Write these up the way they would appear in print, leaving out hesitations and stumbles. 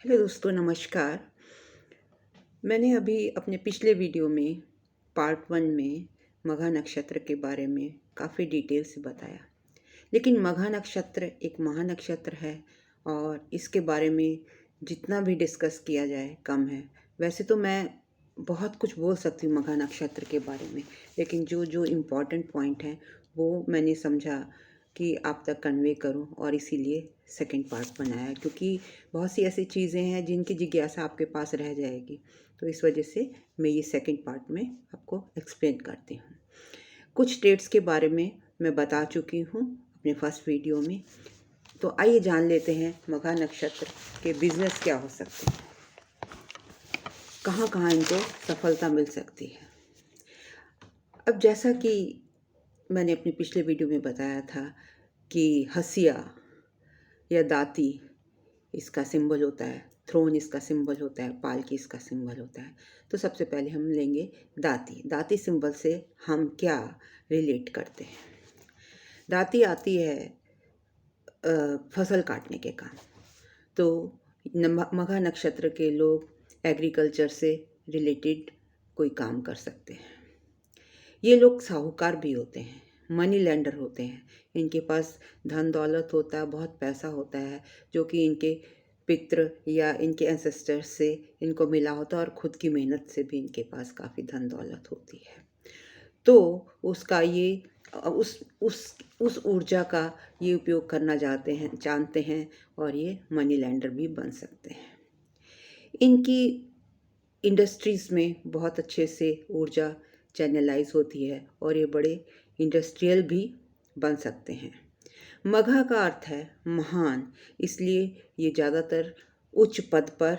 Hello दोस्तों, नमस्कार। मैंने अभी अपने पिछले वीडियो में पार्ट 1 में मघा नक्षत्र के बारे में काफ़ी डिटेल से बताया। लेकिन मघा नक्षत्र एक महानक्षत्र है और इसके बारे में जितना भी डिस्कस किया जाए कम है। वैसे तो मैं बहुत कुछ बोल सकती हूँ मघा नक्षत्र के बारे में, लेकिन जो जो इम्पोर्टेंट पॉइंट हैं वो मैंने समझा कि आप तक कन्वे करूँ और इसीलिए सेकंड पार्ट बनाया, क्योंकि बहुत सी ऐसी चीज़ें हैं जिनकी जिज्ञासा आपके पास रह जाएगी। तो इस वजह से मैं ये सेकंड पार्ट में आपको एक्सप्लेन करती हूँ। कुछ डेट्स के बारे में मैं बता चुकी हूँ अपने फर्स्ट वीडियो में। तो आइए जान लेते हैं मघा नक्षत्र के बिजनेस क्या हो सकते हैं, कहाँ कहाँ इनको सफलता मिल सकती है। अब जैसा कि मैंने अपने पिछले वीडियो में बताया था कि हसिया या दाती इसका सिंबल होता है, थ्रोन इसका सिंबल होता है, पालकी इसका सिंबल होता है। तो सबसे पहले हम लेंगे दाती। दाती सिंबल से हम क्या रिलेट करते हैं? दाती आती है फसल काटने के काम। तो मघा नक्षत्र के लोग एग्रीकल्चर से रिलेटेड कोई काम कर सकते हैं। ये लोग साहूकार भी होते हैं, मनी लेंडर होते हैं। इनके पास धन दौलत होता है, बहुत पैसा होता है, जो कि इनके पितृ या इनके एंसेस्टर्स से इनको मिला होता है और ख़ुद की मेहनत से भी इनके पास काफ़ी धन दौलत होती है। तो उसका ये उस ऊर्जा का ये उपयोग करना जानते हैं और ये मनी लेंडर भी बन सकते हैं। इनकी इंडस्ट्रीज़ में बहुत अच्छे से ऊर्जा चैनलाइज होती है और ये बड़े इंडस्ट्रियल भी बन सकते हैं। मघा का अर्थ है महान, इसलिए ये ज़्यादातर उच्च पद पर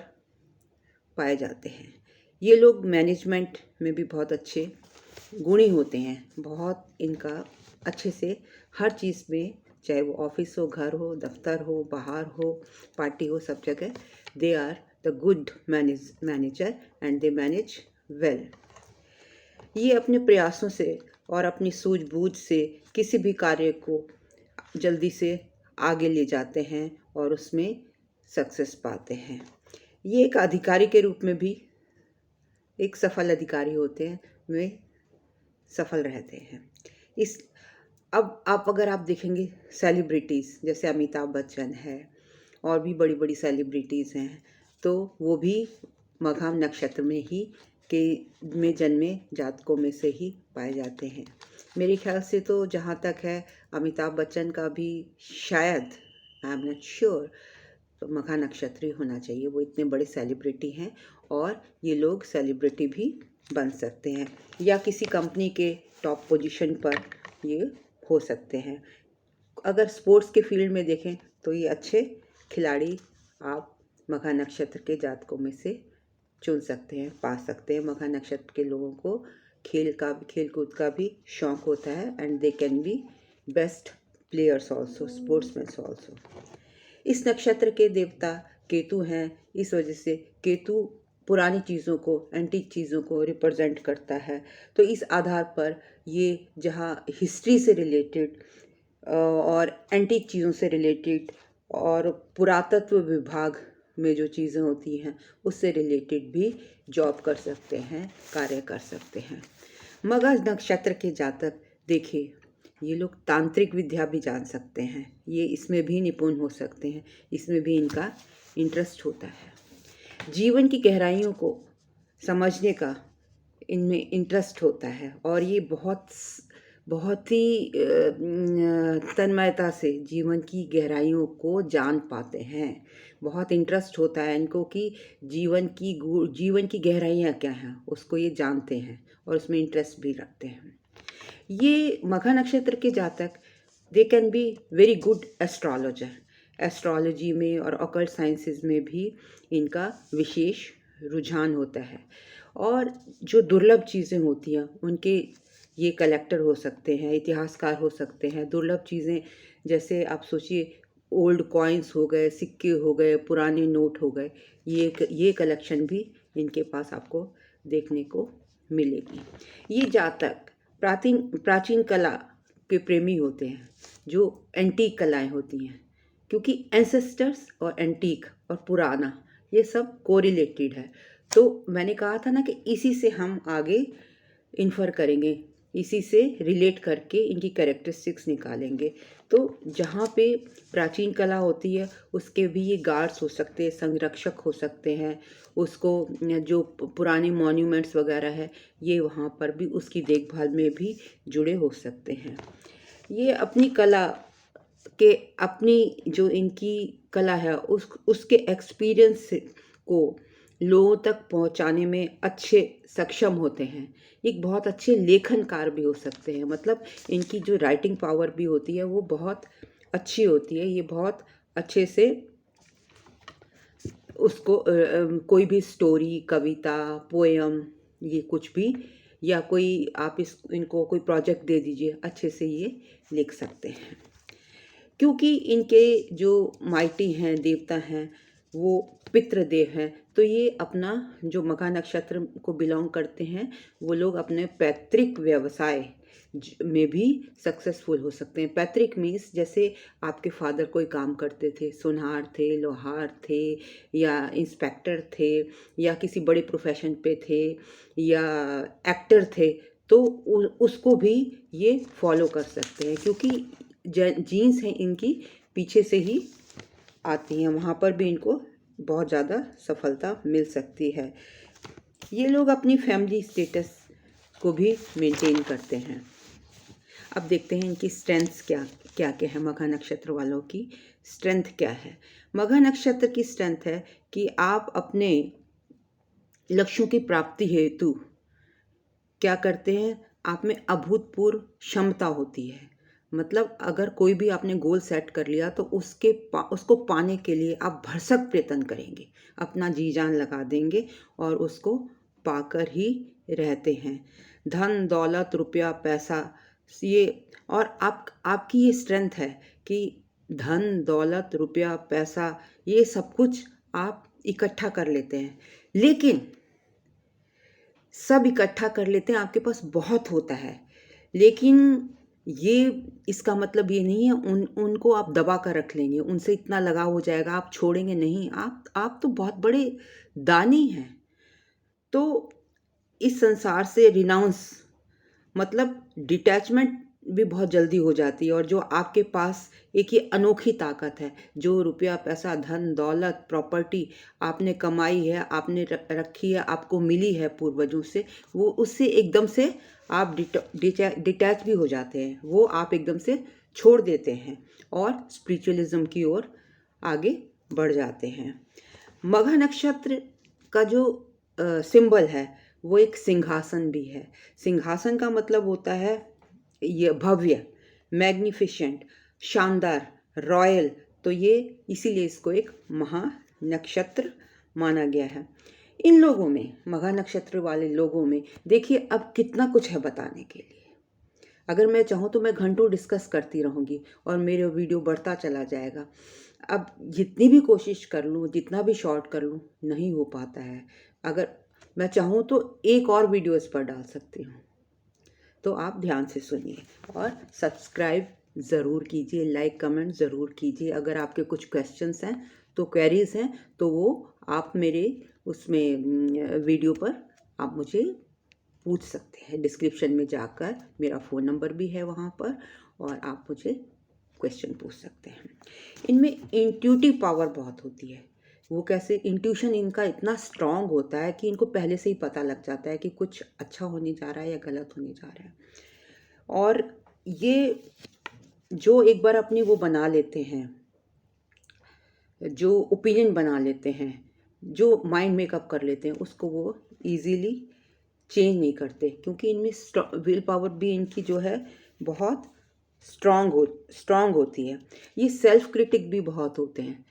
पाए जाते हैं। ये लोग मैनेजमेंट में भी बहुत अच्छे गुणी होते हैं। बहुत इनका अच्छे से हर चीज़ में, चाहे वो ऑफिस हो, घर हो, दफ्तर हो, बाहर हो, पार्टी हो, सब जगह they are the good manager and they manage well. ये अपने प्रयासों से और अपनी सूझबूझ से किसी भी कार्य को जल्दी से आगे ले जाते हैं और उसमें सक्सेस पाते हैं। ये एक अधिकारी के रूप में भी एक सफल अधिकारी होते हैं, वे सफल रहते हैं। इस अब अगर आप देखेंगे सेलिब्रिटीज़ जैसे अमिताभ बच्चन है और भी बड़ी बड़ी सेलिब्रिटीज़ हैं, तो वो भी मघा नक्षत्र में ही में जन्मे जातकों में से ही पाए जाते हैं। मेरे ख्याल से तो जहाँ तक है अमिताभ बच्चन का भी शायद, आई एम नॉट श्योर, तो मघा नक्षत्री होना चाहिए। वो इतने बड़े सेलिब्रिटी हैं और ये लोग सेलिब्रिटी भी बन सकते हैं या किसी कंपनी के टॉप पोजीशन पर ये हो सकते हैं। अगर स्पोर्ट्स के फील्ड में देखें तो ये अच्छे खिलाड़ी आप मघा नक्षत्र के जातकों में से चुन सकते हैं, पा सकते हैं। मघा नक्षत्र के लोगों को खेल कूद का भी शौक होता है and they can B best players also, sportsman also. इस नक्षत्र के देवता केतु हैं, इस वजह से केतु पुरानी चीज़ों को, एंटीक चीज़ों को रिप्रेजेंट करता है। तो इस आधार पर ये जहाँ हिस्ट्री से रिलेटेड और एंटीक चीज़ों से रिलेटेड और पुरातत्व विभाग में जो चीज़ें होती हैं उससे रिलेटेड भी जॉब कर सकते हैं, कार्य कर सकते हैं। मघा नक्षत्र के जातक देखिए, ये लोग तांत्रिक विद्या भी जान सकते हैं, ये इसमें भी निपुण हो सकते हैं, इसमें भी इनका इंटरेस्ट होता है। जीवन की गहराइयों को समझने का इनमें इंटरेस्ट होता है और ये बहुत ही तन्मयता से जीवन की गहराइयों को जान पाते हैं। बहुत इंटरेस्ट होता है इनको कि जीवन की गहराइयाँ क्या हैं, उसको ये जानते हैं और उसमें इंटरेस्ट भी रखते हैं। ये मघा नक्षत्र के जातक दे can be very good astrologer. Astrology में और ऑकल्ट साइंसेस में भी इनका विशेष रुझान होता है और जो दुर्लभ चीज़ें होती हैं उनके ये कलेक्टर हो सकते हैं, इतिहासकार हो सकते हैं। दुर्लभ चीज़ें जैसे आप सोचिए, ओल्ड कॉइन्स हो गए, सिक्के हो गए, पुराने नोट हो गए, ये कलेक्शन भी इनके पास आपको देखने को मिलेगी। ये जातक प्राचीन कला के प्रेमी होते हैं, जो एंटीक कलाएं होती हैं, क्योंकि एंसेस्टर्स और एंटीक और पुराना ये सब कोरिलेटेड है। तो मैंने कहा था ना कि इसी से हम आगे इन्फर करेंगे, इसी से रिलेट करके इनकी कैरेक्टरिस्टिक्स निकालेंगे। तो जहाँ पे प्राचीन कला होती है उसके भी ये गार्ड्स हो सकते हैं, संरक्षक हो सकते हैं, उसको जो पुराने मॉन्यूमेंट्स वगैरह है ये वहाँ पर भी उसकी देखभाल में भी जुड़े हो सकते हैं। ये अपनी कला के अपनी जो इनकी कला है उसके एक्सपीरियंस को लोगों तक पहुंचाने में अच्छे सक्षम होते हैं। एक बहुत अच्छे लेखनकार भी हो सकते हैं, मतलब इनकी जो राइटिंग पावर भी होती है वो बहुत अच्छी होती है। ये बहुत अच्छे से उसको कोई भी स्टोरी, कविता, पोयम, ये कुछ भी, या कोई आप इनको कोई प्रोजेक्ट दे दीजिए, अच्छे से ये लिख सकते हैं। क्योंकि इनके जो माइटी हैं, देवता हैं, वो पितृदेव हैं, तो ये अपना जो मघा नक्षत्र को बिलोंग करते हैं वो लोग अपने पैतृक व्यवसाय में भी सक्सेसफुल हो सकते हैं। पैतृक मीन्स जैसे आपके फादर कोई काम करते थे, सुनार थे, लोहार थे, या इंस्पेक्टर थे, या किसी बड़े प्रोफेशन पे थे, या एक्टर थे, तो उसको भी ये फॉलो कर सकते हैं, क्योंकि जीन्स हैं इनकी पीछे से ही आती हैं, वहाँ पर भी इनको बहुत ज़्यादा सफलता मिल सकती है। ये लोग अपनी फैमिली स्टेटस को भी मेंटेन करते हैं। अब देखते हैं इनकी स्ट्रेंथ्स क्या क्या क्या है। मघा नक्षत्र वालों की स्ट्रेंथ क्या है? मघा नक्षत्र की स्ट्रेंथ है कि आप अपने लक्ष्यों की प्राप्ति हेतु क्या करते हैं, आप में अभूतपूर्व क्षमता होती है। मतलब अगर कोई भी आपने गोल सेट कर लिया तो उसको पाने के लिए आप भरसक प्रयत्न करेंगे, अपना जी जान लगा देंगे और उसको पाकर ही रहते हैं। धन दौलत रुपया पैसा ये, और आपकी ये स्ट्रेंथ है कि धन दौलत रुपया पैसा ये सब कुछ आप इकट्ठा कर लेते हैं, लेकिन सब इकट्ठा कर लेते हैं, आपके पास बहुत होता है, लेकिन ये इसका मतलब ये नहीं है उनको आप दबा कर रख लेंगे, उनसे इतना लगाव हो जाएगा आप छोड़ेंगे नहीं। आप तो बहुत बड़े दानी हैं। तो इस संसार से रिनाउंस मतलब डिटैचमेंट भी बहुत जल्दी हो जाती है, और जो आपके पास एक ये अनोखी ताकत है, जो रुपया पैसा धन दौलत प्रॉपर्टी आपने कमाई है, आपने रखी है, आपको मिली है पूर्वजों से, वो उससे एकदम से आप डिटैच भी हो जाते हैं, वो आप एकदम से छोड़ देते हैं और स्पिरिचुअलिज्म की ओर आगे बढ़ जाते हैं। मघा नक्षत्र का जो सिंबल है वो एक सिंहासन भी है। सिंहासन का मतलब होता है ये भव्य, मैग्निफिशेंट, शानदार, रॉयल। तो ये इसीलिए इसको एक महा नक्षत्र माना गया है। इन लोगों में, मघा नक्षत्र वाले लोगों में देखिए अब कितना कुछ है बताने के लिए। अगर मैं चाहूँ तो मैं घंटों डिस्कस करती रहूँगी और मेरा वीडियो बढ़ता चला जाएगा। अब जितनी भी कोशिश कर लूँ, जितना भी शॉर्ट कर लूँ, नहीं हो पाता है। अगर मैं चाहूँ तो एक और वीडियो इस पर डाल सकती हूँ। तो आप ध्यान से सुनिए और सब्सक्राइब ज़रूर कीजिए, लाइक कमेंट ज़रूर कीजिए। अगर आपके कुछ क्वेश्चंस हैं तो क्वेरीज़ हैं तो वो आप मेरे उसमें वीडियो पर आप मुझे पूछ सकते हैं। डिस्क्रिप्शन में जाकर मेरा फ़ोन नंबर भी है वहाँ पर, और आप मुझे क्वेश्चन पूछ सकते हैं। इनमें इंट्यूटिव पावर बहुत होती है। वो कैसे? इंट्यूशन इनका इतना स्ट्रांग होता है कि इनको पहले से ही पता लग जाता है कि कुछ अच्छा होने जा रहा है या गलत होने जा रहा है। और ये जो एक बार अपनी वो बना लेते हैं, जो ओपिनियन बना लेते हैं, जो माइंड मेकअप कर लेते हैं, उसको वो इजीली चेंज नहीं करते, क्योंकि इनमें विल पावर भी इनकी जो है बहुत स्ट्रांग होती है। ये सेल्फ क्रिटिक भी बहुत होते हैं।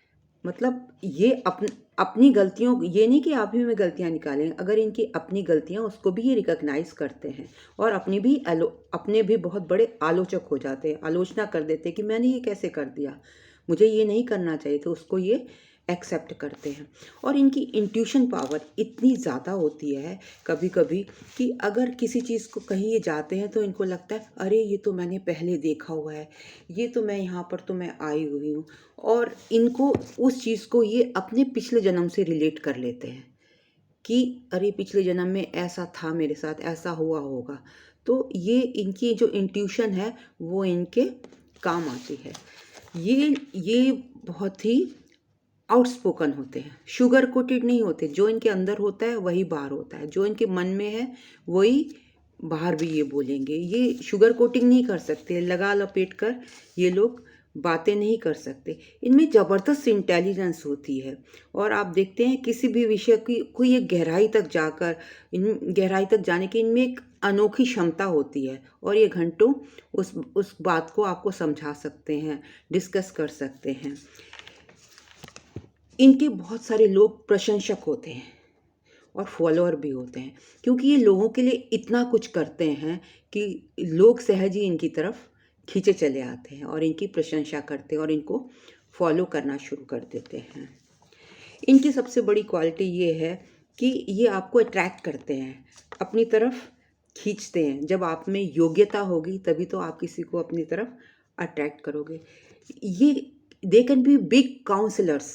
मतलब ये अपनी गलतियों, ये नहीं कि आप ही में गलतियां निकालें, अगर इनकी अपनी गलतियां उसको भी ये रिकॉग्नाइज करते हैं और अपने भी बहुत बड़े आलोचक हो जाते हैं, आलोचना कर देते हैं कि मैंने ये कैसे कर दिया, मुझे ये नहीं करना चाहिए था, उसको ये एक्सेप्ट करते हैं। और इनकी इंट्यूशन पावर इतनी ज़्यादा होती है कभी कभी कि अगर किसी चीज़ को कहीं ये जाते हैं तो इनको लगता है अरे ये तो मैंने पहले देखा हुआ है, ये तो मैं यहाँ पर तो मैं आई हुई हूँ। और इनको उस चीज़ को ये अपने पिछले जन्म से रिलेट कर लेते हैं कि अरे पिछले जन्म में ऐसा था मेरे साथ, ऐसा हुआ होगा। तो ये इनकी जो इंट्यूशन है वो इनके काम आती है। ये बहुत ही आउटस्पोकन होते हैं, शुगर कोटेड नहीं होते। जो इनके अंदर होता है वही बाहर होता है, जो इनके मन में है वही बाहर भी ये बोलेंगे। ये शुगर कोटिंग नहीं कर सकते, लगा लपेट कर ये लोग बातें नहीं कर सकते। इनमें ज़बरदस्त इंटेलिजेंस होती है और आप देखते हैं किसी भी विषय की कोई एक गहराई तक जाकर, इन गहराई तक जाने की इनमें एक अनोखी क्षमता होती है और ये घंटों उस बात को आपको समझा सकते हैं, डिस्कस कर सकते हैं। इनके बहुत सारे लोग प्रशंसक होते हैं और फॉलोअर भी होते हैं, क्योंकि ये लोगों के लिए इतना कुछ करते हैं कि लोग सहज ही इनकी तरफ खींचे चले आते हैं और इनकी प्रशंसा करते हैं और इनको फॉलो करना शुरू कर देते हैं। इनकी सबसे बड़ी क्वालिटी ये है कि ये आपको अट्रैक्ट करते हैं, अपनी तरफ खींचते हैं। जब आप में योग्यता होगी तभी तो आप किसी को अपनी तरफ अट्रैक्ट करोगे। ये they can be big counsellors,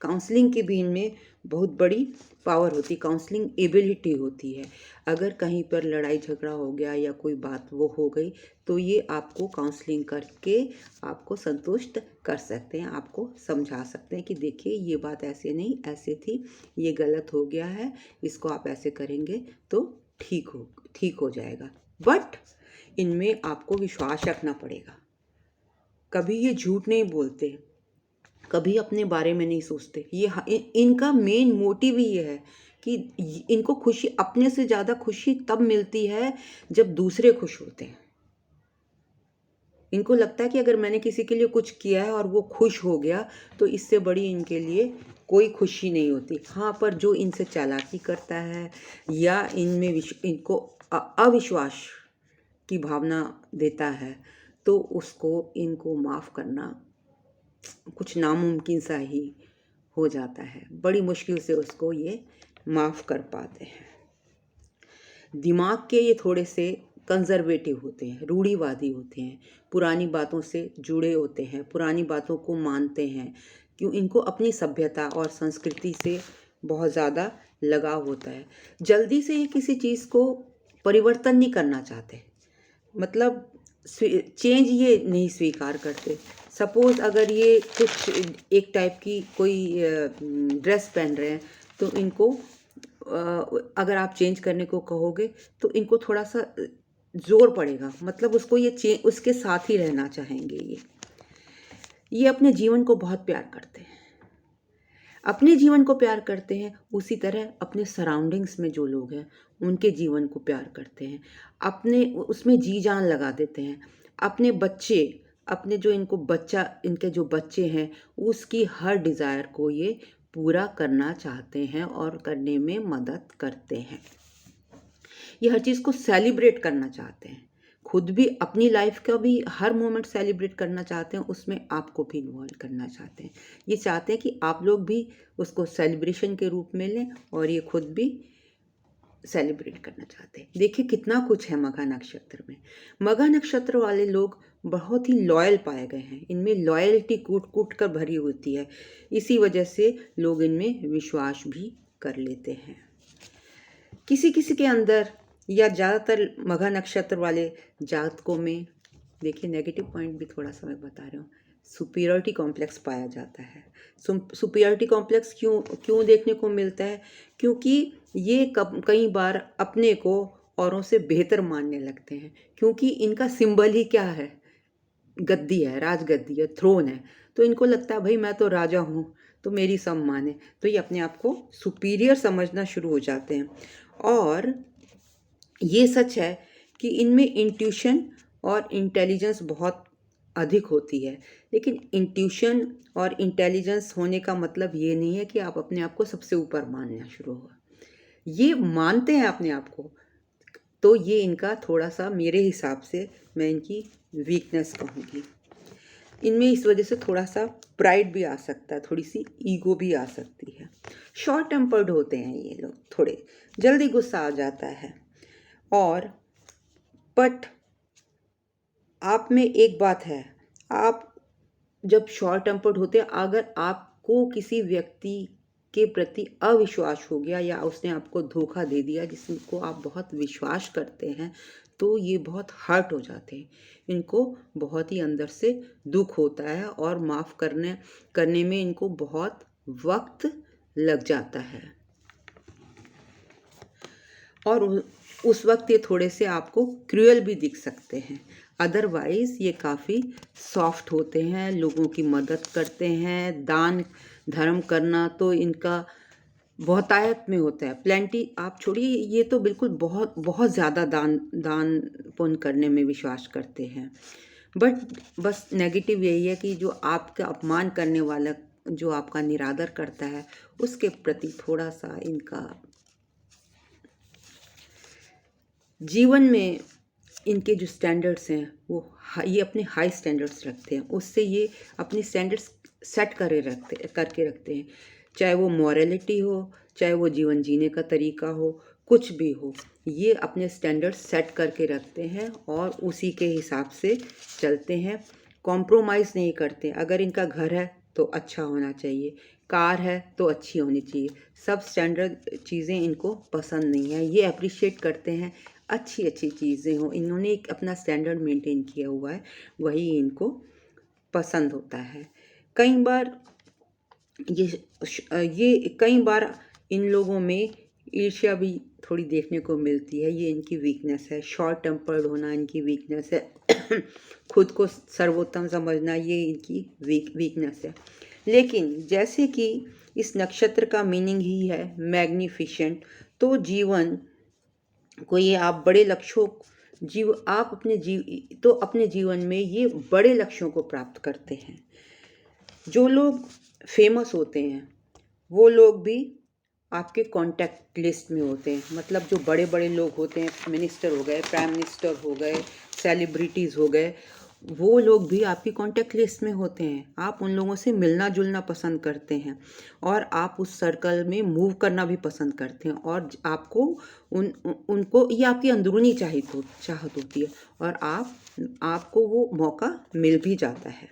counselling की भी इनमें बहुत बड़ी पावर होती है, काउंसलिंग एबिलिटी होती है। अगर कहीं पर लड़ाई झगड़ा हो गया या कोई बात वो हो गई तो ये आपको काउंसलिंग करके आपको संतुष्ट कर सकते हैं, आपको समझा सकते हैं कि देखिए ये बात ऐसे नहीं ऐसे थी, ये गलत हो गया है, इसको आप ऐसे करेंगे तो ठीक हो जाएगा। बट इनमें आपको विश्वास रखना पड़ेगा। कभी ये झूठ नहीं बोलते, कभी अपने बारे में नहीं सोचते। इनका मेन मोटिव ही ये है कि इनको खुशी, अपने से ज़्यादा खुशी तब मिलती है जब दूसरे खुश होते हैं। इनको लगता है कि अगर मैंने किसी के लिए कुछ किया है और वो खुश हो गया तो इससे बड़ी इनके लिए कोई खुशी नहीं होती। हाँ, पर जो इनसे चालाकी करता है या इनमें इनको अविश्वास की भावना देता है तो उसको इनको माफ़ करना कुछ नामुमकिन सा ही हो जाता है। बड़ी मुश्किल से उसको ये माफ़ कर पाते हैं। दिमाग के ये थोड़े से कंजर्वेटिव होते हैं, रूढ़िवादी होते हैं, पुरानी बातों से जुड़े होते हैं, पुरानी बातों को मानते हैं। क्यों? इनको अपनी सभ्यता और संस्कृति से बहुत ज़्यादा लगाव होता है। जल्दी से ये किसी चीज़ को परिवर्तन नहीं करना चाहते, मतलब चेंज ये नहीं स्वीकार करते। सपोज़ अगर ये कुछ एक टाइप की कोई ड्रेस पहन रहे हैं तो इनको अगर आप चेंज करने को कहोगे तो इनको थोड़ा सा ज़ोर पड़ेगा, मतलब उसको ये उसके साथ ही रहना चाहेंगे। ये अपने जीवन को बहुत प्यार करते हैं, अपने जीवन को प्यार करते हैं, उसी तरह अपने सराउंडिंग्स में जो लोग हैं उनके जीवन को प्यार करते हैं, अपने उसमें जी जान लगा देते हैं। अपने बच्चे, अपने जो इनके जो बच्चे हैं उसकी हर डिज़ायर को ये पूरा करना चाहते हैं और करने में मदद करते हैं। ये हर चीज़ को सेलिब्रेट करना चाहते हैं, खुद भी अपनी लाइफ का भी हर मोमेंट सेलिब्रेट करना चाहते हैं, उसमें आपको भी इन्वॉल्व करना चाहते हैं। ये चाहते हैं कि आप लोग भी उसको सेलिब्रेशन के रूप में लें और ये खुद भी सेलिब्रेट करना चाहते हैं। देखिए कितना कुछ है मघा नक्षत्र में। मघा नक्षत्र वाले लोग बहुत ही लॉयल पाए गए हैं, इनमें लॉयल्टी कूट कूट कर भरी होती है, इसी वजह से लोग इनमें विश्वास भी कर लेते हैं। किसी किसी के अंदर या ज़्यादातर मघा नक्षत्र वाले जातकों में, देखिए नेगेटिव पॉइंट भी थोड़ा सा मैं बता रहा हूँ, सुपीरियरिटी कॉम्प्लेक्स पाया जाता है। सुपीरियरिटी कॉम्प्लेक्स क्यों देखने को मिलता है? क्योंकि ये कई बार अपने को औरों से बेहतर मानने लगते हैं, क्योंकि इनका सिंबल ही क्या है? गद्दी है, राजगद्दी है, थ्रोन है। तो इनको लगता है भाई मैं तो राजा हूँ तो मेरी सम्मान है, तो ये अपने आप को सुपीरियर समझना शुरू हो जाते हैं। और ये सच है कि इनमें इंट्यूशन और इंटेलिजेंस बहुत अधिक होती है, लेकिन इंट्यूशन और इंटेलिजेंस होने का मतलब ये नहीं है कि आप अपने आप को सबसे ऊपर मानना शुरू हो। ये मानते हैं अपने आप को, तो ये इनका थोड़ा सा, मेरे हिसाब से मैं इनकी वीकनेस कहूँगी। इनमें इस वजह से थोड़ा सा प्राइड भी आ सकता है, थोड़ी सी ईगो भी आ सकती है। शॉर्ट टेम्पर्ड होते हैं ये लोग, थोड़े जल्दी गुस्सा आ जाता है। और बट आप में एक बात है, आप जब शॉर्ट टेम्पर्ड होते हैं, अगर आपको किसी व्यक्ति के प्रति अविश्वास हो गया या उसने आपको धोखा दे दिया जिसको आप बहुत विश्वास करते हैं, तो ये बहुत हर्ट हो जाते हैं। इनको बहुत ही अंदर से दुख होता है और माफ़ करने में इनको बहुत वक्त लग जाता है। और उस वक्त ये थोड़े से आपको क्रूअल भी दिख सकते हैं। अदरवाइज़ ये काफ़ी सॉफ्ट होते हैं, लोगों की मदद करते हैं, दान धर्म करना तो इनका बहुतायत में होता है। प्लेंटी आप छोड़िए, ये तो बिल्कुल बहुत बहुत ज़्यादा दान पुण्य करने में विश्वास करते हैं। बट बस नेगेटिव यही है कि जो आपका अपमान करने वाला, जो आपका निरादर करता है, उसके प्रति थोड़ा सा इनका जीवन में इनके जो स्टैंडर्ड्स हैं वो ये अपने हाई स्टैंडर्ड्स रखते हैं। उससे ये अपने स्टैंडर्ड्स सेट करके रखते हैं, चाहे वो मॉरलिटी हो, चाहे वो जीवन जीने का तरीका हो, कुछ भी हो, ये अपने स्टैंडर्ड्स सेट करके रखते हैं और उसी के हिसाब से चलते हैं। कॉम्प्रोमाइज़ नहीं करते। अगर इनका घर है तो अच्छा होना चाहिए, कार है तो अच्छी होनी चाहिए, सब स्टैंडर्ड चीज़ें इनको पसंद नहीं है। ये अप्रिशिएट करते हैं अच्छी अच्छी चीज़ें हों, इन्होंने एक अपना स्टैंडर्ड मेंटेन किया हुआ है, वही इनको पसंद होता है। कई बार ये कई बार इन लोगों में ईर्ष्या भी थोड़ी देखने को मिलती है। ये इनकी वीकनेस है, शॉर्ट टेम्पर्ड होना इनकी वीकनेस है। खुद को सर्वोत्तम समझना ये इनकी वीकनेस है। लेकिन जैसे कि इस नक्षत्र का मीनिंग ही है मैग्निफिसेंट, तो जीवन को ये आप बड़े लक्ष्यों आप अपने जीवन में ये बड़े लक्ष्यों को प्राप्त करते हैं। जो लोग फेमस होते हैं वो लोग भी आपके कांटेक्ट लिस्ट में होते हैं। मतलब जो बड़े बड़े लोग होते हैं, मिनिस्टर हो गए, प्राइम मिनिस्टर हो गए, सेलिब्रिटीज़ हो गए, वो लोग भी आपकी कांटेक्ट लिस्ट में होते हैं। आप उन लोगों से मिलना जुलना पसंद करते हैं और आप उस सर्कल में मूव करना भी पसंद करते हैं और आपको उनको ये आपकी अंदरूनी चाहत होती है और आपको वो मौका मिल भी जाता है।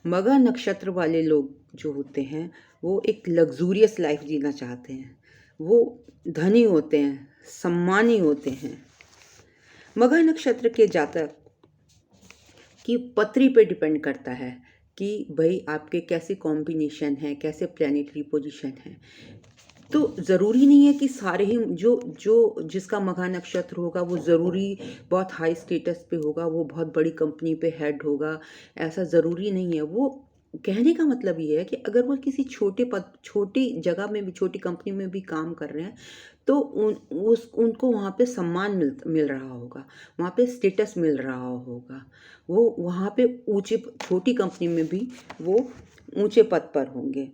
मघा नक्षत्र वाले लोग जो होते हैं वो एक लग्जूरियस लाइफ जीना चाहते हैं। वो धनी होते हैं, सम्मानी होते हैं। मघा नक्षत्र के जातक की पत्री पे डिपेंड करता है कि भाई आपके कैसे कॉम्बिनेशन है, कैसे प्लैनेटरी पोजीशन है। तो ज़रूरी नहीं है कि सारे ही जो जिसका मघा नक्षत्र होगा वो ज़रूरी बहुत हाई स्टेटस पे होगा, वो बहुत बड़ी कंपनी पे हेड होगा, ऐसा ज़रूरी नहीं है। वो कहने का मतलब ये है कि अगर वो किसी छोटी जगह में भी, छोटी कंपनी में भी काम कर रहे हैं, तो उनको वहाँ पे सम्मान मिल रहा होगा, वहाँ पे स्टेटस मिल रहा होगा। वो वहाँ पे छोटी कंपनी में भी वो ऊंचे पद पर होंगे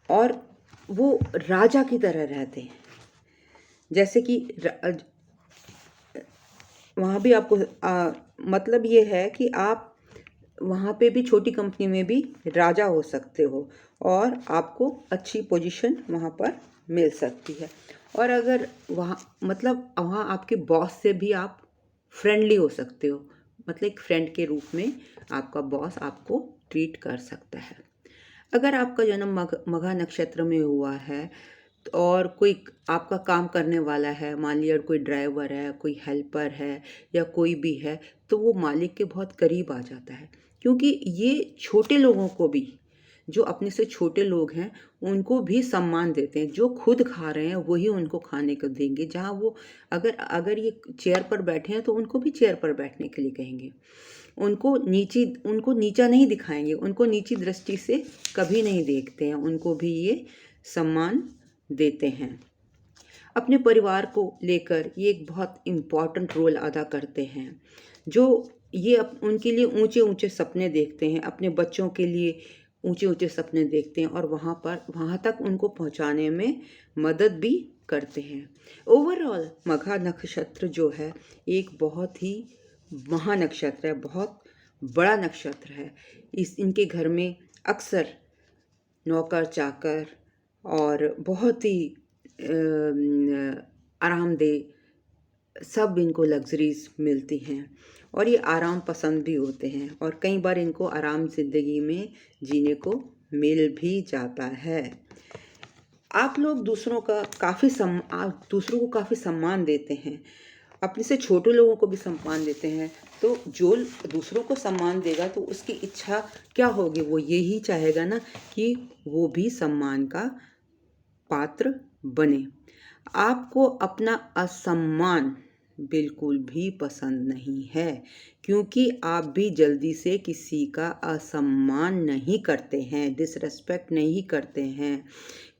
और वो राजा की तरह रहते हैं। जैसे कि वहाँ भी आपको मतलब ये है कि आप वहाँ पे भी छोटी कंपनी में भी राजा हो सकते हो और आपको अच्छी पोजीशन वहाँ पर मिल सकती है। और अगर वहाँ आपके बॉस से भी आप फ्रेंडली हो सकते हो, मतलब एक फ्रेंड के रूप में आपका बॉस आपको ट्रीट कर सकता है। अगर आपका जन्म मघा नक्षत्र में हुआ है और कोई आपका काम करने वाला है, मान लिया कोई ड्राइवर है, कोई हेल्पर है या कोई भी है, तो वो मालिक के बहुत करीब आ जाता है। क्योंकि ये छोटे लोगों को भी, जो अपने से छोटे लोग हैं उनको भी सम्मान देते हैं। जो खुद खा रहे हैं वही उनको खाने को देंगे। जहाँ वो अगर ये चेयर पर बैठे हैं तो उनको भी चेयर पर बैठने के लिए कहेंगे। उनको नीचा नहीं दिखाएंगे, उनको नीची दृष्टि से कभी नहीं देखते हैं, उनको भी ये सम्मान देते हैं। अपने परिवार को लेकर ये एक बहुत इम्पॉर्टेंट रोल अदा करते हैं। जो ये उनके लिए ऊंचे ऊंचे सपने देखते हैं, अपने बच्चों के लिए ऊंचे ऊंचे सपने देखते हैं और वहाँ तक उनको पहुँचाने में मदद भी करते हैं। ओवरऑल मघा नक्षत्र जो है एक बहुत ही महानक्षत्र है, बहुत बड़ा नक्षत्र है। इनके घर में अक्सर नौकर चाकर और बहुत ही आरामदेह सब इनको लग्जरीज मिलती हैं और ये आराम पसंद भी होते हैं और कई बार इनको आराम ज़िंदगी में जीने को मिल भी जाता है। आप लोग दूसरों को काफ़ी सम्मान देते हैं, अपने से छोटे लोगों को भी सम्मान देते हैं। तो जो दूसरों को सम्मान देगा तो उसकी इच्छा क्या होगी, वो यही चाहेगा ना कि वो भी सम्मान का पात्र बने। आपको अपना असम्मान बिल्कुल भी पसंद नहीं है, क्योंकि आप भी जल्दी से किसी का असम्मान नहीं करते हैं, डिसरिस्पेक्ट नहीं करते हैं।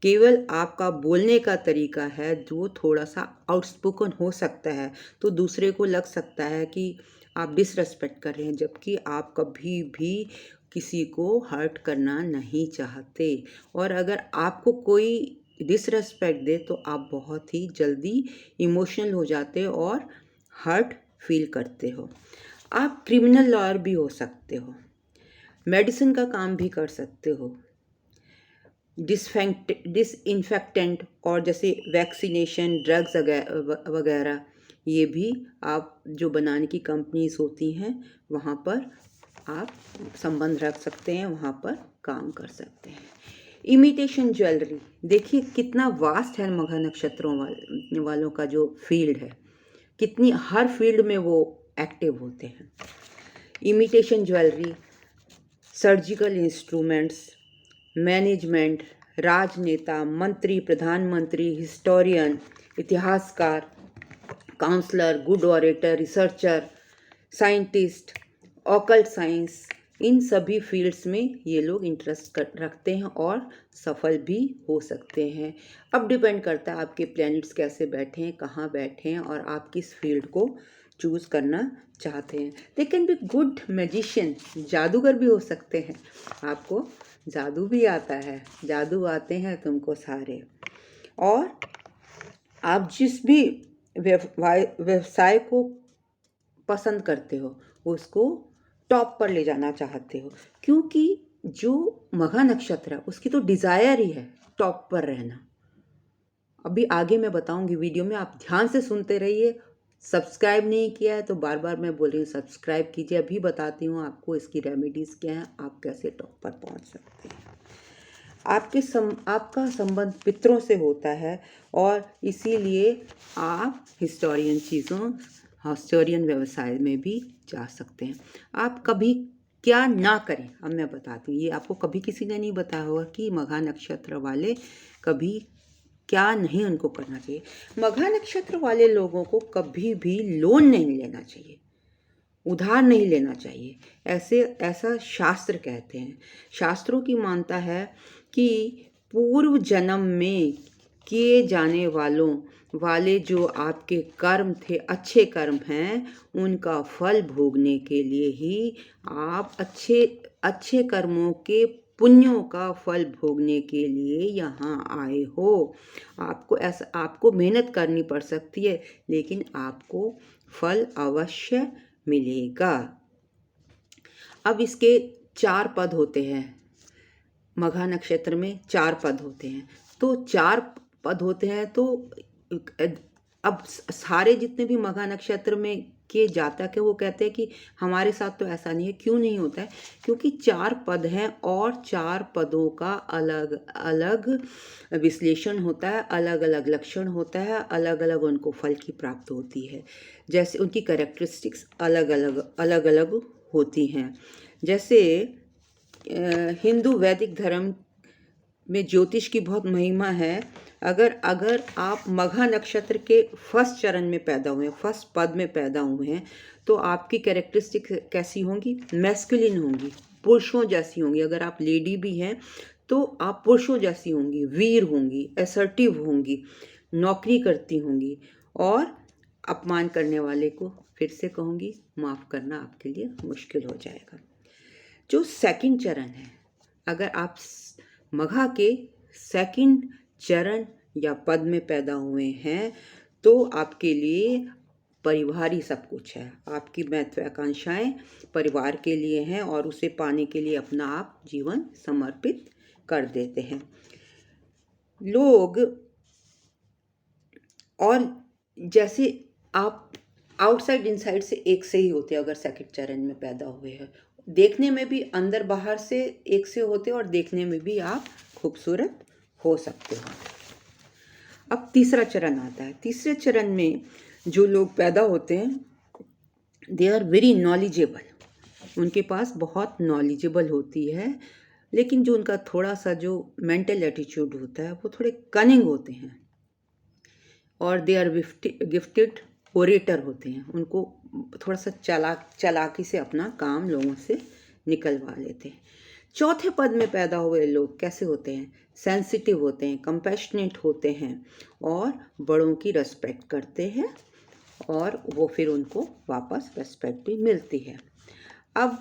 केवल आपका बोलने का तरीका है जो थोड़ा सा आउटस्पोकन हो सकता है, तो दूसरे को लग सकता है कि आप डिसरिस्पेक्ट कर रहे हैं, जबकि आप कभी भी किसी को हर्ट करना नहीं चाहते। और अगर आपको कोई डिसरिस्पेक्ट दे तो आप बहुत ही जल्दी इमोशनल हो जाते हो और हर्ट फील करते हो। आप क्रिमिनल लॉयर भी हो सकते हो, मेडिसिन का काम भी कर सकते हो, डिसइंफेक्टेंट और जैसे वैक्सीनेशन ड्रग्स वगैरह, ये भी आप जो बनाने की कंपनीज होती हैं वहाँ पर आप संबंध रख सकते हैं, वहाँ पर काम कर सकते हैं। इमिटेशन ज्वेलरी, देखिए कितना वास्ट है मघा नक्षत्रों वालों का जो फील्ड है, कितनी हर फील्ड में वो एक्टिव होते हैं। Imitation jewellery, surgical instruments, management, राजनेता, मंत्री, प्रधानमंत्री, हिस्टोरियन, इतिहासकार, counsellor, good orator, researcher, scientist, occult science, इन सभी फील्ड्स में ये लोग इंटरेस्ट रखते हैं और सफल भी हो सकते हैं। अब डिपेंड करता है आपके प्लैनेट्स कैसे बैठे हैं, कहाँ बैठे हैं और आप किस फील्ड को चूज़ करना चाहते हैं। दे कैन बी गुड मैजिशियन, जादूगर भी हो सकते हैं। आपको जादू भी आता है, जादू आते हैं तुमको सारे। और आप जिस भी व्यवसाय को पसंद करते हो उसको टॉप पर ले जाना चाहते हो, क्योंकि जो मघा नक्षत्र है उसकी तो डिज़ायर ही है टॉप पर रहना। अभी आगे मैं बताऊंगी वीडियो में, आप ध्यान से सुनते रहिए। सब्सक्राइब नहीं किया है तो बार बार मैं बोल रही हूँ सब्सक्राइब कीजिए। अभी बताती हूँ आपको इसकी रेमेडीज़ क्या हैं, आप कैसे टॉप पर पहुँच सकते हैं। आपका संबंध पितरों से होता है और इसीलिए आप हिस्टोरियन व्यवसाय में भी जा सकते हैं। आप कभी क्या ना करें, अब मैं बताती हूँ। ये आपको कभी किसी ने नहीं बताया होगा कि मघा नक्षत्र वाले कभी क्या नहीं उनको करना चाहिए। मघा नक्षत्र वाले लोगों को कभी भी लोन नहीं लेना चाहिए, उधार नहीं लेना चाहिए, ऐसा शास्त्र कहते हैं। शास्त्रों की मानता है कि पूर्व जन्म में किए जाने वाले जो आपके कर्म थे, अच्छे कर्म हैं, उनका फल भोगने के लिए ही आप अच्छे कर्मों के पुण्यों का फल भोगने के लिए यहाँ आए हो। आपको मेहनत करनी पड़ सकती है, लेकिन आपको फल अवश्य मिलेगा। अब इसके 4 पद होते हैं, मघा नक्षत्र में 4 पद होते हैं। तो 4 पद होते हैं तो अब सारे जितने भी मघा नक्षत्र में के जातक है वो कहते हैं कि हमारे साथ तो ऐसा नहीं है। क्यों नहीं होता है? क्योंकि 4 पद हैं और 4 पदों का अलग अलग विश्लेषण होता है, अलग अलग लक्षण होता है, अलग अलग उनको फल की प्राप्त होती है। जैसे उनकी कैरेक्टरिस्टिक्स अलग अलग होती हैं। जैसे हिंदू वैदिक धर्म में ज्योतिष की बहुत महिमा है। अगर आप मघा नक्षत्र के फर्स्ट चरण में पैदा हुए हैं, फर्स्ट पद में पैदा हुए हैं, तो आपकी कैरेक्टरिस्टिक कैसी होंगी? मैस्कुलिन होंगी, पुरुषों जैसी होंगी। अगर आप लेडी भी हैं तो आप पुरुषों जैसी होंगी, वीर होंगी, असर्टिव होंगी, नौकरी करती होंगी और अपमान करने वाले को फिर से कहूँगी माफ़ करना आपके लिए मुश्किल हो जाएगा। जो सेकंड चरण है, अगर आप मघा के सेकंड चरण या पद में पैदा हुए हैं तो आपके लिए परिवार ही सब कुछ है। आपकी महत्वाकांक्षाएं परिवार के लिए हैं और उसे पाने के लिए अपना आप जीवन समर्पित कर देते हैं लोग। और जैसे आप आउटसाइड इनसाइड से एक से ही होते हैं, अगर सेकंड चरण में पैदा हुए हैं, देखने में भी अंदर बाहर से एक से होते हैं और देखने में भी आप खूबसूरत हो सकते हो। अब तीसरा चरण आता है। तीसरे चरण में जो लोग पैदा होते हैं दे आर वेरी नॉलेजेबल, उनके पास बहुत नॉलेजेबल होती है, लेकिन जो उनका थोड़ा सा जो मेंटल एटीट्यूड होता है वो थोड़े कनिंग होते हैं और दे आर गिफ्टेड ओरेटर होते हैं। उनको थोड़ा सा चालाकी से अपना काम लोगों से निकलवा लेते हैं। चौथे पद में पैदा हुए लोग कैसे होते हैं? सेंसिटिव होते हैं, कंपैशनेट होते हैं और बड़ों की रिस्पेक्ट करते हैं और वो फिर उनको वापस रिस्पेक्ट भी मिलती है। अब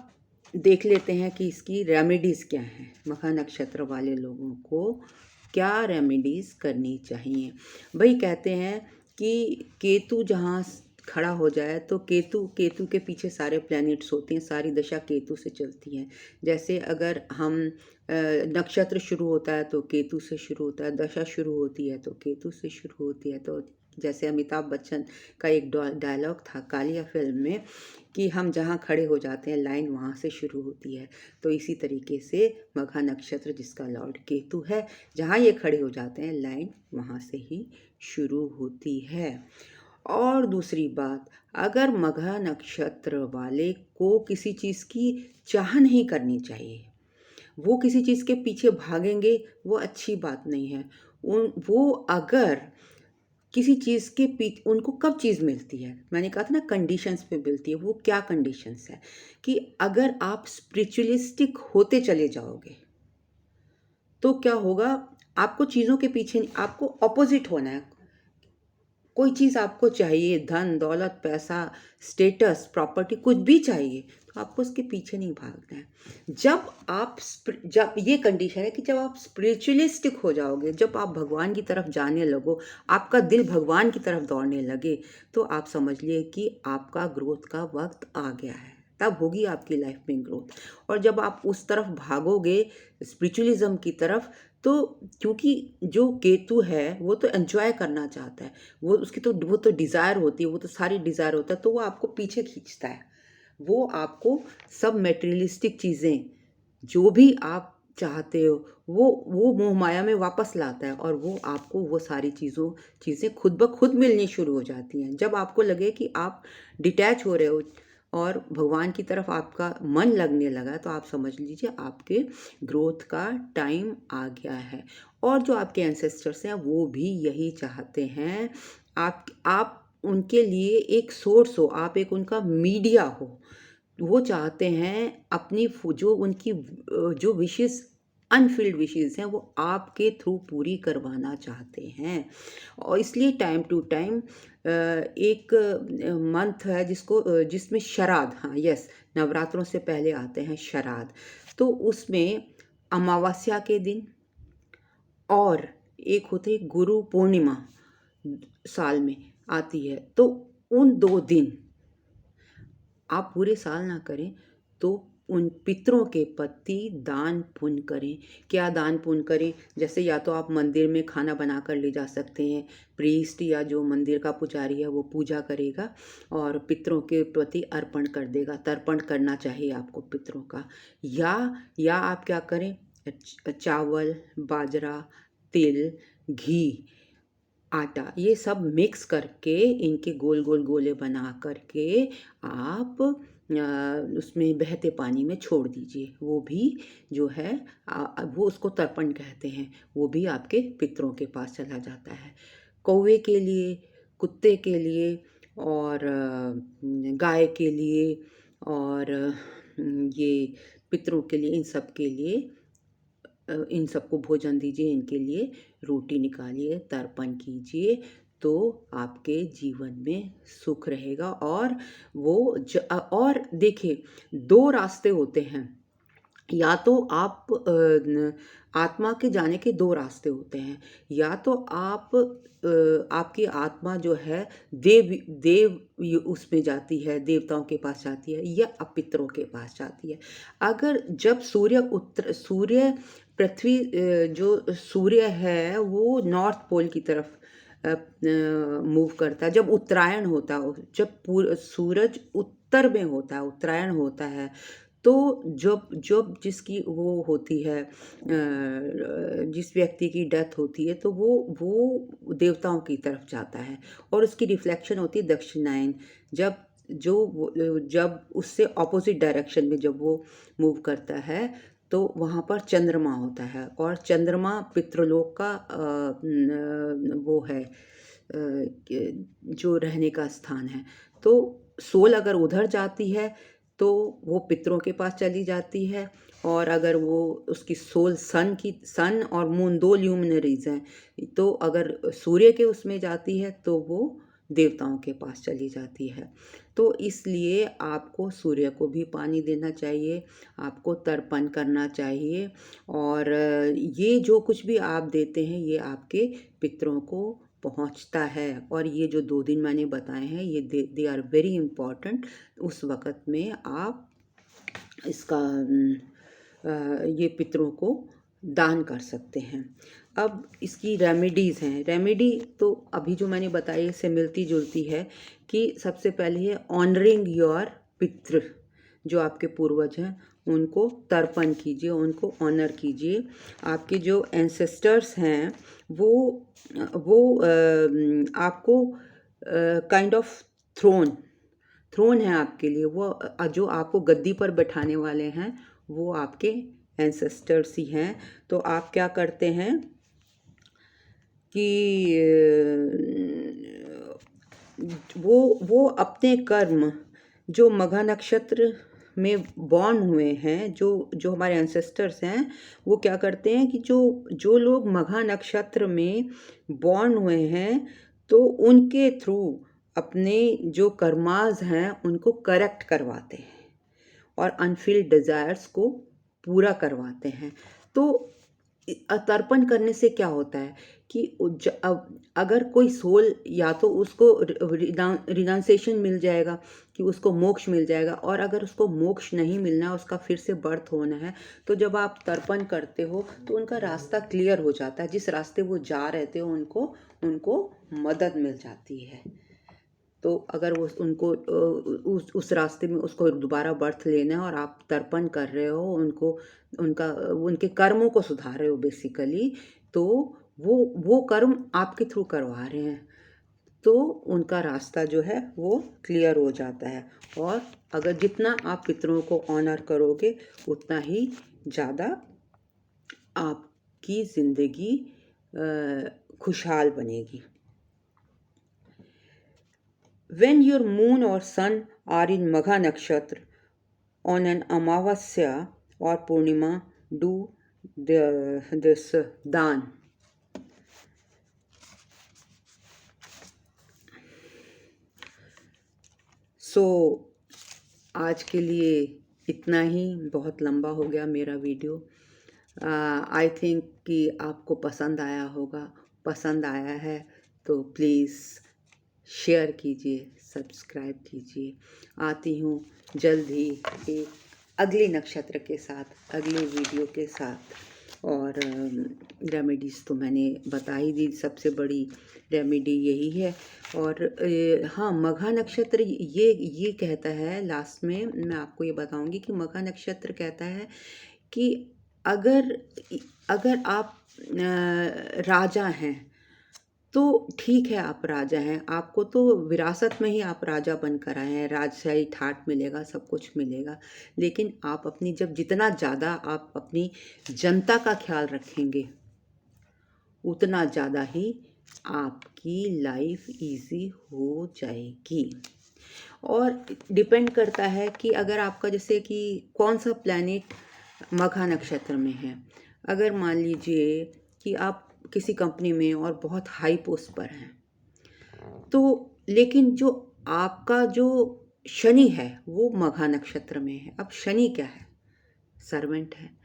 देख लेते हैं कि इसकी रेमेडीज़ क्या हैं। मखा नक्षत्र वाले लोगों को क्या रेमेडीज़ करनी चाहिए? भाई कहते हैं कि केतु जहाँ खड़ा हो जाए तो केतु के पीछे सारे प्लैनेट्स होते हैं, सारी दशा केतु से चलती है। जैसे अगर हम नक्षत्र शुरू होता है तो केतु से शुरू होता है, दशा शुरू होती है तो केतु से शुरू होती है। तो जैसे अमिताभ बच्चन का एक डायलॉग था कालिया फिल्म में कि हम जहाँ खड़े हो जाते हैं लाइन वहाँ से शुरू होती है। तो इसी तरीके से मघा नक्षत्र जिसका लॉर्ड केतु है, जहाँ ये खड़े हो जाते हैं लाइन वहाँ से ही शुरू होती है। और दूसरी बात, अगर मघा नक्षत्र वाले को किसी चीज़ की चाह नहीं करनी चाहिए, वो किसी चीज़ के पीछे भागेंगे, वो अच्छी बात नहीं है। वो अगर किसी चीज़ के पीछे, उनको कब चीज़ मिलती है? मैंने कहा था ना कंडीशंस पे मिलती है। वो क्या कंडीशंस है कि अगर आप स्पिरिचुअलिस्टिक होते चले जाओगे तो क्या होगा, आपको चीज़ों के पीछे, आपको ऑपोजिट होना है। कोई चीज़ आपको चाहिए, धन दौलत पैसा स्टेटस प्रॉपर्टी कुछ भी चाहिए, तो आपको उसके पीछे नहीं भागना है। जब ये कंडीशन है कि जब आप स्पिरिचुअलिस्टिक हो जाओगे, जब आप भगवान की तरफ जाने लगो, आपका दिल भगवान की तरफ दौड़ने लगे, तो आप समझ लिए कि आपका ग्रोथ का वक्त आ गया है। तब होगी आपकी लाइफ में ग्रोथ। और जब आप उस तरफ भागोगे स्पिरिचुअलिज्म की तरफ, तो क्योंकि जो केतु है वो तो एंजॉय करना चाहता है, वो तो डिज़ायर होती है, वो तो सारी डिज़ायर होता है, तो वो आपको पीछे खींचता है। वो आपको सब मटेरियलिस्टिक चीज़ें जो भी आप चाहते हो वो मोह माया में वापस लाता है और वो आपको वो सारी चीज़ें खुद ब खुद मिलनी शुरू हो जाती हैं। जब आपको लगे कि आप डिटैच हो रहे हो और भगवान की तरफ आपका मन लगने लगा, तो आप समझ लीजिए आपके ग्रोथ का टाइम आ गया है। और जो आपके एंसेस्टर्स हैं वो भी यही चाहते हैं, आप उनके लिए एक सोर्स हो, आप एक उनका मीडिया हो। वो चाहते हैं अपनी जो उनकी जो विशेस अनफिल्ड विशेस हैं वो आपके थ्रू पूरी करवाना चाहते हैं। और इसलिए टाइम टू टाइम एक मंथ है जिसमें श्राद्ध, हाँ यस, नवरात्रों से पहले आते हैं श्राद्ध। तो उसमें अमावस्या के दिन और एक होती है गुरु पूर्णिमा साल में आती है, तो उन 2 दिन आप पूरे साल ना करें तो उन पितरों के प्रति दान पुण्य करें। क्या दान पुण्य करें? जैसे या तो आप मंदिर में खाना बना कर ले जा सकते हैं, प्रीस्ट या जो मंदिर का पुजारी है वो पूजा करेगा और पितरों के प्रति अर्पण कर देगा। तर्पण करना चाहिए आपको पितरों का। या आप क्या करें, चावल बाजरा तिल घी आटा ये सब मिक्स करके इनके गोल गोल गोले बना करके आप उसमें बहते पानी में छोड़ दीजिए। वो भी जो है वो उसको तर्पण कहते हैं, वो भी आपके पितरों के पास चला जाता है। कौवे के लिए, कुत्ते के लिए और गाय के लिए और ये पितरों के लिए, इन सब के लिए इन सबको भोजन दीजिए, इनके लिए रोटी निकालिए, तर्पण कीजिए, तो आपके जीवन में सुख रहेगा। और और देखिए 2 रास्ते होते हैं, या तो आप आत्मा के जाने के दो रास्ते होते हैं। या तो आप आपकी आत्मा जो है देव देव उसमें जाती है, देवताओं के पास जाती है, या पितरों के पास जाती है। अगर जब सूर्य पृथ्वी जो सूर्य है वो नॉर्थ पोल की तरफ मूव करता है, जब उत्तरायण होता है, जब सूरज उत्तर में होता है, उत्तरायण होता है, तो जब जब जिसकी वो होती है जिस व्यक्ति की डेथ होती है, तो वो देवताओं की तरफ जाता है और उसकी रिफ्लेक्शन होती है दक्षिणायन। जब उससे ऑपोजिट डायरेक्शन में जब वो मूव करता है, तो वहाँ पर चंद्रमा होता है, और चंद्रमा पितृलोक का वो है, जो रहने का स्थान है। तो सोल अगर उधर जाती है तो वो पितरों के पास चली जाती है, और अगर वो उसकी सोल सन और मून दो ल्यूमिनरीज हैं, तो अगर सूर्य के उसमें जाती है तो वो देवताओं के पास चली जाती है। तो इसलिए आपको सूर्य को भी पानी देना चाहिए, आपको तर्पण करना चाहिए, और ये जो कुछ भी आप देते हैं ये आपके पितरों को पहुंचता है। और ये जो 2 दिन मैंने बताए हैं ये दे आर वेरी इम्पॉर्टेंट। उस वक़्त में आप इसका ये पितरों को दान कर सकते हैं। अब इसकी रेमेडीज़ हैं। रेमेडी तो अभी जो मैंने बताई इससे मिलती-जुलती है, कि सबसे पहले है ऑनरिंग योर पितृ, जो आपके पूर्वज हैं उनको तर्पण कीजिए, उनको ऑनर कीजिए। आपके जो एंसेस्टर्स हैं वो आपको काइंड ऑफ थ्रोन है आपके लिए, वो जो आपको गद्दी पर बैठाने वाले हैं वो आपके एंसेस्टर्स ही हैं। तो आप क्या करते हैं कि वो अपने कर्म जो मघा नक्षत्र में बॉर्न हुए हैं, जो जो हमारे एंसेस्टर्स हैं, वो क्या करते हैं कि जो जो लोग मघा नक्षत्र में बॉर्न हुए हैं, तो उनके थ्रू अपने जो कर्मास हैं उनको करेक्ट करवाते हैं और अनफिल्ड डिज़ायर्स को पूरा करवाते हैं। तो तर्पण करने से क्या होता है कि अगर कोई सोल, या तो उसको रिनाउंसिएशन मिल जाएगा कि उसको मोक्ष मिल जाएगा, और अगर उसको मोक्ष नहीं मिलना है, उसका फिर से बर्थ होना है, तो जब आप तर्पण करते हो तो उनका रास्ता क्लियर हो जाता है। जिस रास्ते वो जा रहे थे उनको मदद मिल जाती है। तो अगर वो उनको उस रास्ते में उसको दोबारा बर्थ लेना है और आप तर्पण कर रहे हो, उनके कर्मों को सुधार रहे हो बेसिकली, तो वो कर्म आपके थ्रू करवा रहे हैं, तो उनका रास्ता जो है वो क्लियर हो जाता है। और अगर जितना आप पितरों को ऑनर करोगे उतना ही ज़्यादा आपकी ज़िंदगी खुशहाल बनेगी। When your moon or sun are in Magha Nakshatra on an Amavasya or Purnima, do this दान। सो आज के लिए इतना ही, बहुत लंबा हो गया मेरा वीडियो। आई थिंक कि आपको पसंद आया होगा। पसंद आया है तो प्लीज़ शेयर कीजिए, सब्सक्राइब कीजिए। आती हूँ जल्द ही एक अगले नक्षत्र के साथ, अगले वीडियो के साथ। और रेमेडीज़ तो मैंने बता ही दी, सबसे बड़ी रेमेडी यही है। और हाँ, मघा नक्षत्र ये कहता है, लास्ट में मैं आपको ये बताऊंगी कि मघा नक्षत्र कहता है कि अगर अगर आप राजा हैं तो ठीक है, आप राजा हैं, आपको तो विरासत में ही आप राजा बनकर आए हैं, राजशाही ठाट मिलेगा, सब कुछ मिलेगा। लेकिन आप अपनी जितना ज़्यादा आप अपनी जनता का ख्याल रखेंगे, उतना ज़्यादा ही आपकी लाइफ इजी हो जाएगी। और डिपेंड करता है कि अगर आपका जैसे कि कौन सा प्लैनेट मघा नक्षत्र में है। अगर मान लीजिए कि आप किसी कंपनी में और बहुत हाई पोस्ट पर हैं, तो लेकिन जो आपका जो शनि है वो मघा नक्षत्र में है। अब शनि क्या है? सर्वेंट हैं।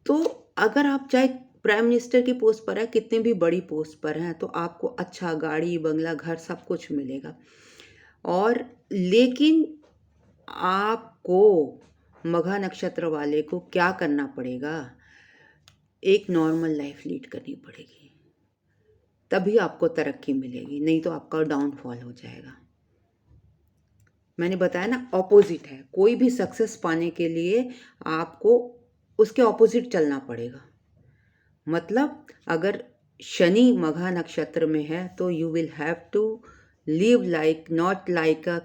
तो अगर आप चाहे प्राइम मिनिस्टर की पोस्ट पर है, कितनी भी बड़ी पोस्ट पर हैं, तो आपको अच्छा गाड़ी, बंगला, घर सब कुछ मिलेगा। और लेकिन आपको मघा नक्षत्र वाले को क्या करना पड़ेगा? एक नॉर्मल लाइफ लीड करनी पड़ेगी, तभी आपको तरक्की मिलेगी, नहीं तो आपका डाउनफॉल हो जाएगा। मैंने बताया ना, ऑपोजिट है। कोई भी सक्सेस पाने के लिए आपको उसके ऑपोजिट चलना पड़ेगा। मतलब अगर शनि मघा नक्षत्र में है तो you will have to live like, not like a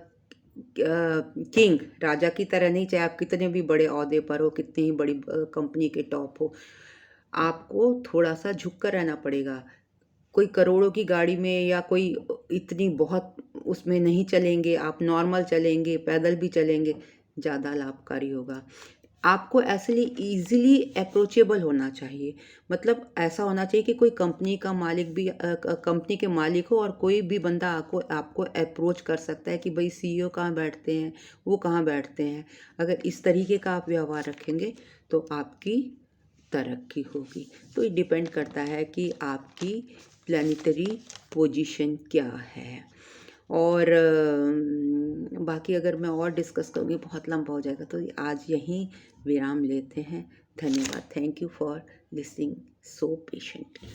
king, राजा की तरह नहीं, चाहे आप कितने भी बड़े ओहदे पर हो, कितनी ही बड़ी कंपनी के टॉप हो, आपको थोड़ा सा झुक कर रहना पड़ेगा। कोई करोड़ों की गाड़ी में या कोई इतनी बहुत उसमें नहीं चलेंगे, आप नॉर्मल चलेंगे, पैदल भी चलेंगे, ज़्यादा लाभकारी होगा। आपको ऐसे लिए ईज़िली अप्रोचेबल होना चाहिए। मतलब ऐसा होना चाहिए कि कोई कंपनी का मालिक भी कंपनी के मालिक हो और कोई भी बंदा आपको अप्रोच कर सकता है कि भाई सीईओ कहाँ बैठते हैं, वो कहाँ बैठते हैं। अगर इस तरीके का आप व्यवहार रखेंगे तो आपकी तरक्की होगी। तो ये डिपेंड करता है कि आपकी प्लैनेटरी पोजीशन क्या है। और बाकी अगर मैं और डिस्कस करूँगी बहुत लंबा हो जाएगा, तो आज यहीं विराम लेते हैं। धन्यवाद। Thank you for listening so patiently.